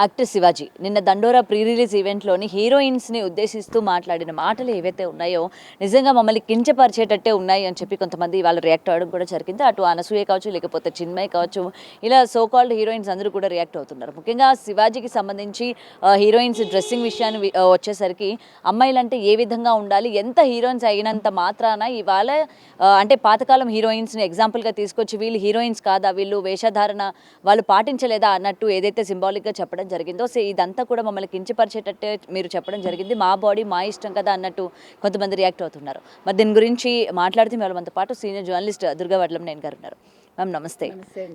Actor Shivaji నిన్న దండోరా pre release ఈవెంట్లోని హీరోయిన్స్ని ఉద్దేశిస్తూ మాట్లాడిన మాటలు ఏవైతే ఉన్నాయో నిజంగా మమ్మల్ని కించపరిచేటట్టే ఉన్నాయి అని చెప్పి కొంతమంది వాళ్ళు రియాక్ట్ అవ్వడం కూడా జరిగింది. అటు అనసూయ కావచ్చు, లేకపోతే చిన్మయ్ కావచ్చు, ఇలా సో కాల్డ్ హీరోయిన్స్ అందరూ కూడా రియాక్ట్ అవుతున్నారు. ముఖ్యంగా శివాజీకి సంబంధించి హీరోయిన్స్ డ్రెస్సింగ్ విషయాన్ని వచ్చేసరికి అమ్మాయిలంటే ఏ విధంగా ఉండాలి, ఎంత హీరోయిన్స్ అయినంత మాత్రాన ఇవాళ అంటే పాతకాలం హీరోయిన్స్ని ఎగ్జాంపుల్గా తీసుకొచ్చి వీళ్ళు హీరోయిన్స్ కాదా, వీళ్ళు వేషధారణ వాళ్ళు పాటించలేదా అన్నట్టు ఏదైతే సింబాలిక్గా చెప్పడం జరిగిందో, సో ఇదంతా కూడా మమ్మల్ని కించపరిచేటట్టే మీరు చెప్పడం జరిగింది, మా బాడీ మా ఇష్టం కదా అన్నట్టు కొంతమంది రియాక్ట్ అవుతున్నారు. మరి దీని గురించి మాట్లాడితే మేము మనతో పాటు సీనియర్ జర్నలిస్ట్ దుర్గా వడ్లంనేని గారు ఉన్నారు. మ్యామ్ నమస్తే.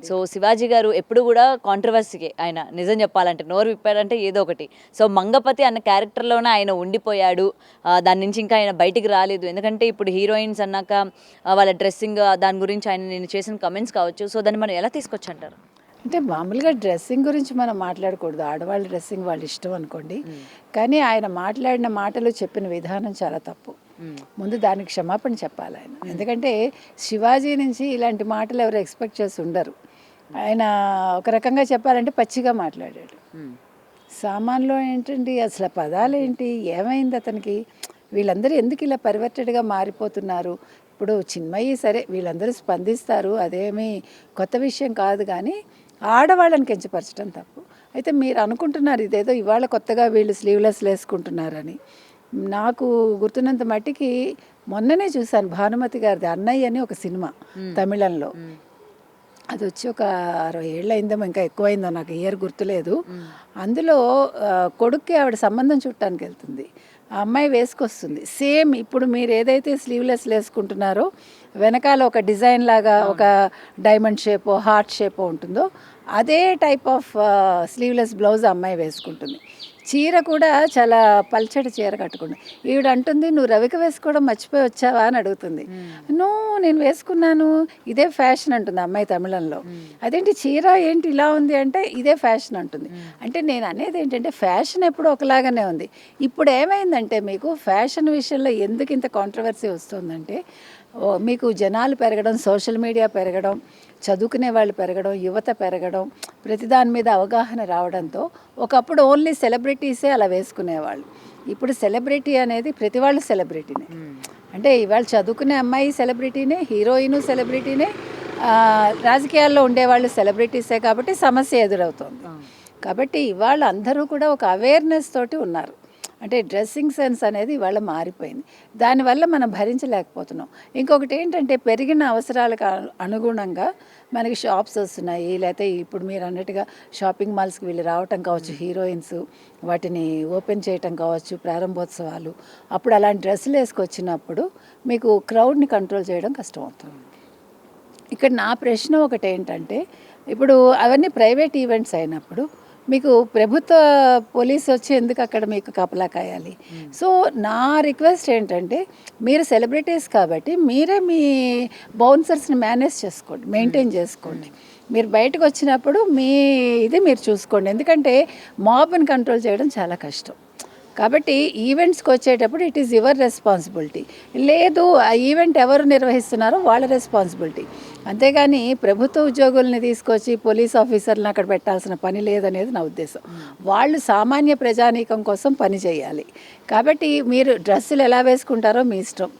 సో శివాజీ గారు ఎప్పుడు కూడా కాంట్రవర్సీకే, ఆయన నిజం చెప్పాలంటే నోరు విప్పాడంటే ఏదో ఒకటి. సో మంగపతి అన్న క్యారెక్టర్లోనే ఆయన ఉండిపోయాడు, దాని నుంచి ఇంకా ఆయన బయటికి రాలేదు. ఎందుకంటే ఇప్పుడు హీరోయిన్స్ అన్నాక వాళ్ళ డ్రెస్సింగ్ దాని గురించి ఆయన నేను చేసిన కమెంట్స్ కావచ్చు, సో దాన్ని మనం ఎలా తీసుకొచ్చి అంటారు? అంటే మామూలుగా డ్రెస్సింగ్ గురించి మనం మాట్లాడకూడదు, ఆడవాళ్ళ డ్రెస్సింగ్ వాళ్ళ ఇష్టం అనుకోండి. కానీ ఆయన మాట్లాడిన మాటలు చెప్పిన విధానం చాలా తప్పు. ముందు దానికి క్షమాపణ చెప్పాలి ఆయన. ఎందుకంటే శివాజీ నుంచి ఇలాంటి మాటలు ఎవరు ఎక్స్పెక్ట్ చేసి ఉండరు. ఆయన ఒక రకంగా చెప్పాలంటే పచ్చిగా మాట్లాడాడు. సామాన్లో ఏంటండి అసలు పదాలు ఏంటి, ఏమైంది అతనికి, వీళ్ళందరూ ఎందుకు ఇలా పరివర్టెడ్గా మారిపోతున్నారు. ఇప్పుడు చిన్మయి సరే వీళ్ళందరూ స్పందిస్తారు, అదేమీ కొత్త విషయం కాదు. కానీ ఆడవాళ్ళని కించపరచడం తప్పు. అయితే మీరు అనుకుంటున్నారు ఇదేదో ఇవాళ కొత్తగా వీళ్ళు స్లీవ్లెస్ వేసుకుంటున్నారని. నాకు గుర్తున్నంత మట్టికి మొన్ననే చూశాను భానుమతి గారిది అన్నయ్య అని ఒక సినిమా తమిళంలో. అది వచ్చి ఒక 60 ఏళ్ళు అయిందేమో, ఇంకా ఎక్కువైందో నాకు ఇయర్ గుర్తులేదు. అందులో కొడుక్కి ఆవిడ సంబంధం చుట్టానికి వెళ్తుంది, ఆ అమ్మాయి వేసుకొస్తుంది సేమ్ ఇప్పుడు మీరు ఏదైతే స్లీవ్లెస్ వేసుకుంటున్నారో వెనకాల ఒక డిజైన్ లాగా ఒక డైమండ్ షేపో హార్ట్ షేపో ఉంటుందో అదే టైప్ ఆఫ్ స్లీవ్లెస్ బ్లౌజ్ అమ్మాయి వేసుకుంటుంది. చీర కూడా చాలా పల్చటి చీర కట్టుకుంది. ఈవిడ అంటుంది నువ్వు రవిక వేసుకోవడం మర్చిపోయి వచ్చావా అని అడుగుతుంది. నేను వేసుకున్నాను, ఇదే ఫ్యాషన్ అంటుంది అమ్మాయి తమిళంలో. అదేంటి చీర ఏంటి ఇలా ఉంది అంటే ఇదే ఫ్యాషన్ అంటుంది. అంటే నేను అనేది ఏంటంటే ఫ్యాషన్ ఎప్పుడు ఒకలాగానే ఉంది. ఇప్పుడు ఏమైందంటే మీకు ఫ్యాషన్ విషయంలో ఎందుకు ఇంత కాంట్రవర్సీ వస్తుందంటే మీకు జనాలు పెరగడం, సోషల్ మీడియా పెరగడం, చదువుకునే వాళ్ళు పెరగడం, యువత పెరగడం, ప్రతిదాని మీద అవగాహన రావడంతో ఒకప్పుడు ఓన్లీ సెలబ్రిటీసే అలా వేసుకునేవాళ్ళు. ఇప్పుడు సెలబ్రిటీ అనేది ప్రతి వాళ్ళు సెలబ్రిటీనే. అంటే ఇవాళ చదువుకునే అమ్మాయి సెలబ్రిటీనే, హీరోయిన్ సెలబ్రిటీనే, రాజకీయాల్లో ఉండేవాళ్ళు సెలబ్రిటీసే. కాబట్టి సమస్య ఎదురవుతుంది. కాబట్టి ఇవాళ అందరూ కూడా ఒక అవేర్నెస్ తోటి ఉన్నారు. అంటే డ్రెస్సింగ్ సెన్స్ అనేది ఇవాళ మారిపోయింది, దానివల్ల మనం భరించలేకపోతున్నాం. ఇంకొకటి ఏంటంటే పెరిగిన అవసరాలకు అనుగుణంగా మనకి షాప్స్ వస్తున్నాయి, లేకపోతే ఇప్పుడు మీరు అన్నట్టుగా షాపింగ్ మాల్స్కి వీళ్ళు రావటం కావచ్చు, హీరోయిన్స్ వాటిని ఓపెన్ చేయటం కావచ్చు, ప్రారంభోత్సవాలు, అప్పుడు అలాంటి డ్రెస్సులు వేసుకొచ్చినప్పుడు మీకు క్రౌడ్ని కంట్రోల్ చేయడం కష్టం అవుతుంది. ఇక్కడ నా ప్రశ్న ఒకటి ఏంటంటే ఇప్పుడు అవన్నీ ప్రైవేట్ ఈవెంట్స్ అయినప్పుడు మీకు ప్రభుత్వ పోలీసు వచ్చి ఎందుకు అక్కడ మీకు కాపలా కాయాలి? సో నా రిక్వెస్ట్ ఏంటంటే మీరు సెలబ్రిటీస్ కాబట్టి మీరే మీ బౌన్సర్స్ని మేనేజ్ చేసుకోండి, మెయింటైన్ చేసుకోండి. మీరు బయటకు వచ్చినప్పుడు మీ ఇది మీరు చూసుకోండి. ఎందుకంటే మాబ్ని కంట్రోల్ చేయడం చాలా కష్టం. కాబట్టి ఈవెంట్స్కి వచ్చేటప్పుడు ఇట్ ఈస్ యువర్ రెస్పాన్సిబిలిటీ. లేదు ఆ ఈవెంట్ ఎవరు నిర్వహిస్తున్నారో వాళ్ళ రెస్పాన్సిబిలిటీ. అంతేగాని ప్రభుత్వ ఉద్యోగుల్ని తీసుకొచ్చి పోలీస్ ఆఫీసర్లను అక్కడ పెట్టాల్సిన పని లేదనేది నా ఉద్దేశం. వాళ్ళు సామాన్య ప్రజానీకం కోసం పని చేయాలి. కాబట్టి మీరు డ్రెస్సులు ఎలా వేసుకుంటారో మీ ఇష్టం.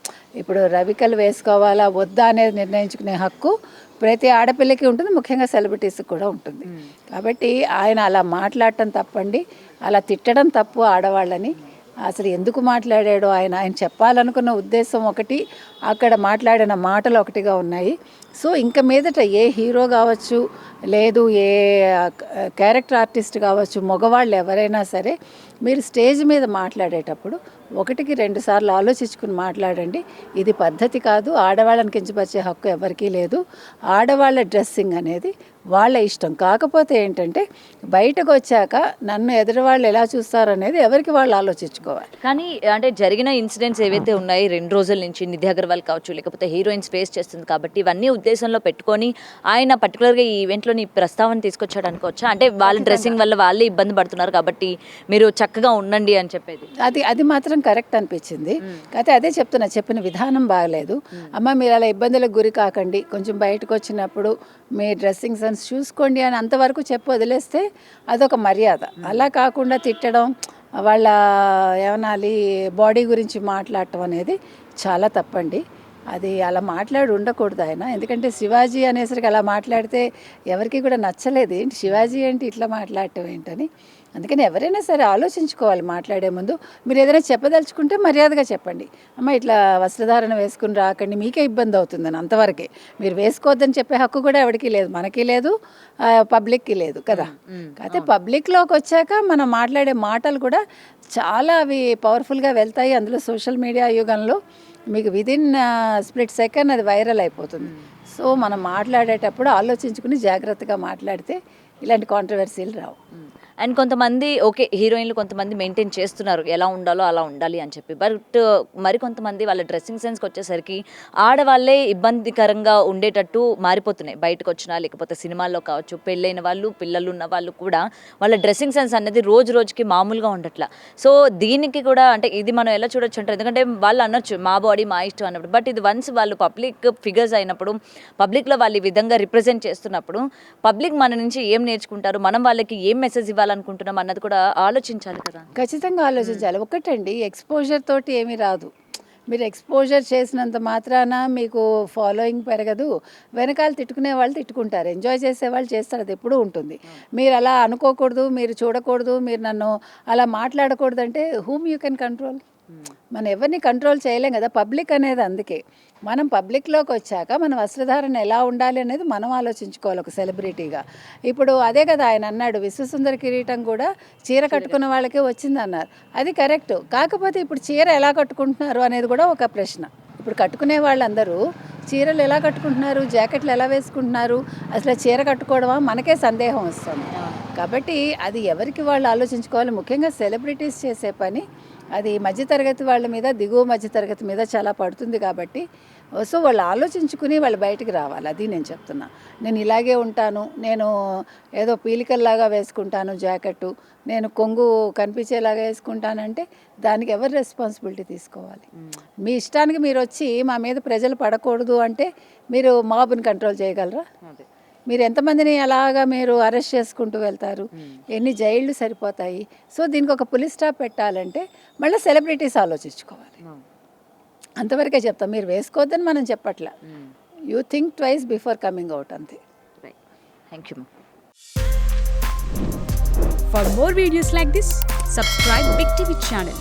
ఇప్పుడు రవికలు వేసుకోవాలా వద్దా అనేది నిర్ణయించుకునే హక్కు ప్రతి ఆడపిల్లకి ఉంటుంది, ముఖ్యంగా సెలబ్రిటీస్కి కూడా ఉంటుంది. కాబట్టి ఆయన అలా మాట్లాడటం తప్పండి, అలా తిట్టడం తప్పు ఆడవాళ్ళని. అసలు ఎందుకు మాట్లాడాడో ఆయన చెప్పాలనుకున్న ఉద్దేశం ఒకటి, అక్కడ మాట్లాడిన మాటలు ఒకటిగా ఉన్నాయి. సో ఇంక మీదట ఏ హీరో కావచ్చు, లేదు ఏ క్యారెక్టర్ ఆర్టిస్ట్ కావచ్చు, మగవాళ్ళు ఎవరైనా సరే మీరు స్టేజ్ మీద మాట్లాడేటప్పుడు 1-2 సార్లు ఆలోచించుకుని మాట్లాడండి. ఇది పద్ధతి కాదు, ఆడవాళ్ళని కించపరిచే హక్కు ఎవరికీ లేదు. ఆడవాళ్ళ డ్రెస్సింగ్ అనేది వాళ్ళ ఇష్టం. కాకపోతే ఏంటంటే బయటకు వచ్చాక నన్ను ఎదురువాళ్ళు ఎలా చూస్తారనేది ఎవరికి వాళ్ళు ఆలోచించుకోవాలి. కానీ అంటే జరిగిన ఇన్సిడెంట్స్ ఏవైతే ఉన్నాయి 2 రోజుల నుంచి నిధి అగర్వాల్ కావచ్చు, లేకపోతే హీరోయిన్స్ ఫేస్ చేస్తుంది కాబట్టి ఇవన్నీ ఉద్దేశంలో పెట్టుకొని ఆయన పర్టికులర్గా ఈ ఈవెంట్లోని ప్రస్తావన తీసుకొచ్చాడు అనుకోవచ్చా? అంటే వాళ్ళ డ్రెస్సింగ్ వల్ల వాళ్ళే ఇబ్బంది పడుతున్నారు కాబట్టి మీరు చక్కగా ఉండండి అని చెప్పేది. అది మాత్రం కరెక్ట్ అనిపించింది. అయితే అదే చెప్తున్నా, చెప్పిన విధానం బాగలేదు. అమ్మ మీరు అలా ఇబ్బందులకు గురి కాకండి, కొంచెం బయటకు వచ్చినప్పుడు మీ డ్రెస్సింగ్ సెన్స్ చూసుకోండి అని అంతవరకు చెప్పి వదిలేస్తే అదొక మర్యాద. అలా కాకుండా తిట్టడం, వాళ్ళ ఏమనాలి బాడీ గురించి మాట్లాడటం అనేది చాలా తప్పండి. అది అలా మాట్లాడి ఉండకూడదు ఆయన. ఎందుకంటే శివాజీ అనేసరికి అలా మాట్లాడితే ఎవరికి కూడా నచ్చలేదు. ఏంటి శివాజీ ఏంటి ఇట్లా మాట్లాడటం ఏంటని. అందుకని ఎవరైనా సరే ఆలోచించుకోవాలి మాట్లాడే ముందు. మీరు ఏదైనా చెప్పదలుచుకుంటే మర్యాదగా చెప్పండి. అమ్మ ఇట్లా వస్త్రధారణ వేసుకుని రాకండి, మీకే ఇబ్బంది అవుతుందని, అంతవరకే. మీరు వేసుకోవద్దని చెప్పే హక్కు కూడా ఎవరికి లేదు, మనకి లేదు, పబ్లిక్కి లేదు కదా. అయితే పబ్లిక్లోకి వచ్చాక మనం మాట్లాడే మాటలు కూడా చాలా అవి పవర్ఫుల్గా వెళ్తాయి. అందులో సోషల్ మీడియా యుగంలో మీకు విదిన్ స్ప్లిట్ సెకండ్ అది వైరల్ అయిపోతుంది. సో మనం మాట్లాడేటప్పుడు ఆలోచించుకుని జాగ్రత్తగా మాట్లాడితే ఇలాంటి కాంట్రవర్సీలు రావు. అండ్ కొంతమంది ఓకే హీరోయిన్లు కొంతమంది మెయింటైన్ చేస్తున్నారు ఎలా ఉండాలో అలా ఉండాలి అని చెప్పి, బట్ మరికొంతమంది వాళ్ళ డ్రెస్సింగ్ సెన్స్కి వచ్చేసరికి ఆడవాళ్ళే ఇబ్బందికరంగా ఉండేటట్టు మారిపోతున్నాయి. బయటకు వచ్చినా లేకపోతే సినిమాల్లో కావచ్చు, పెళ్ళైన వాళ్ళు పిల్లలు ఉన్న వాళ్ళు కూడా వాళ్ళ డ్రెస్సింగ్ సెన్స్ అనేది రోజు రోజుకి మామూలుగా ఉండట్లా. సో దీనికి కూడా అంటే ఇది మనం ఎలా చూడొచ్చు అంటారు, ఎందుకంటే వాళ్ళు అనొచ్చు మా బాడీ మా ఇష్టం అన్నప్పుడు, బట్ ఇది వన్స్ వాళ్ళు పబ్లిక్ ఫిగర్స్ అయినప్పుడు, పబ్లిక్లో వాళ్ళు ఈ విధంగా రిప్రజెంట్ చేస్తున్నప్పుడు పబ్లిక్ మన నుంచి ఏం నేర్చుకుంటారు, మనం వాళ్ళకి ఏం మెసేజ్ ఇవ్వాలనుకుంటున్నాం అన్నది కూడా ఆలోచించాలి కదా. ఖచ్చితంగా ఆలోచించాలి. ఒకటండి, ఎక్స్పోజర్ తోటి ఏమీ రాదు. మీరు ఎక్స్పోజర్ చేసినంత మాత్రాన మీకు ఫాలోయింగ్ పెరగదు. వెనకాల తిట్టుకునే వాళ్ళు తిట్టుకుంటారు, ఎంజాయ్ చేసే వాళ్ళు చేస్తారు, అది ఎప్పుడూ ఉంటుంది. మీరు అలా అనుకోకూడదు, మీరు చూడకూడదు, మీరు నన్ను అలా మాట్లాడకూడదు అంటే హూమ్ యూ కెన్ కంట్రోల్? మనం ఎవరిని కంట్రోల్ చేయలేం కదా. పబ్లిక్ అనేది అందుకే మనం పబ్లిక్లోకి వచ్చాక మన వస్త్రధారణ ఎలా ఉండాలి అనేది మనం ఆలోచించుకోవాలి ఒక సెలబ్రిటీగా. ఇప్పుడు అదే కదా ఆయన అన్నాడు, విశ్వసుందర కిరీటం కూడా చీర కట్టుకున్న వాళ్ళకే వచ్చింది అన్నారు. అది కరెక్ట్. కాకపోతే ఇప్పుడు చీర ఎలా కట్టుకుంటున్నారు అనేది కూడా ఒక ప్రశ్న. ఇప్పుడు కట్టుకునే వాళ్ళందరూ చీరలు ఎలా కట్టుకుంటున్నారు, జాకెట్లు ఎలా వేసుకుంటున్నారు, అసలు చీర కట్టుకోవడమా మనకే సందేహం వస్తుంది. కాబట్టి అది ఎవరికి వాళ్ళు ఆలోచించుకోవాలి. ముఖ్యంగా సెలబ్రిటీస్ చేసే పని అది మధ్యతరగతి వాళ్ళ మీద, దిగువ మధ్యతరగతి మీద చాలా పడుతుంది. కాబట్టి సో వాళ్ళు ఆలోచించుకుని వాళ్ళు బయటికి రావాలి. అది నేను చెప్తున్నా. నేను ఇలాగే ఉంటాను, నేను ఏదో పీలికల్లాగా వేసుకుంటాను జాకెట్టు, నేను కొంగు కనిపించేలాగా వేసుకుంటానంటే దానికి ఎవరు రెస్పాన్సిబిలిటీ తీసుకోవాలి? మీ ఇష్టానికి మీరు వచ్చి మా మీద ప్రజలు పడకూడదు అంటే మీరు మాబ్ని కంట్రోల్ చేయగలరా? మీరు ఎంతమందిని అలాగా మీరు అరెస్ట్ చేసుకుంటూ వెళ్తారు? ఎన్ని జైళ్ళు సరిపోతాయి? సో దీనికి ఒక పులిస్ స్టాప్ పెట్టాలంటే మళ్ళీ సెలబ్రిటీస్ ఆలోచించుకోవాలి. అంతవరకే చెప్తాం. మీరు వేసుకోవద్దని మనం చెప్పట్లా. You think twice before coming out, అంతే. Thank you. For more videos like this, subscribe Big TV channel.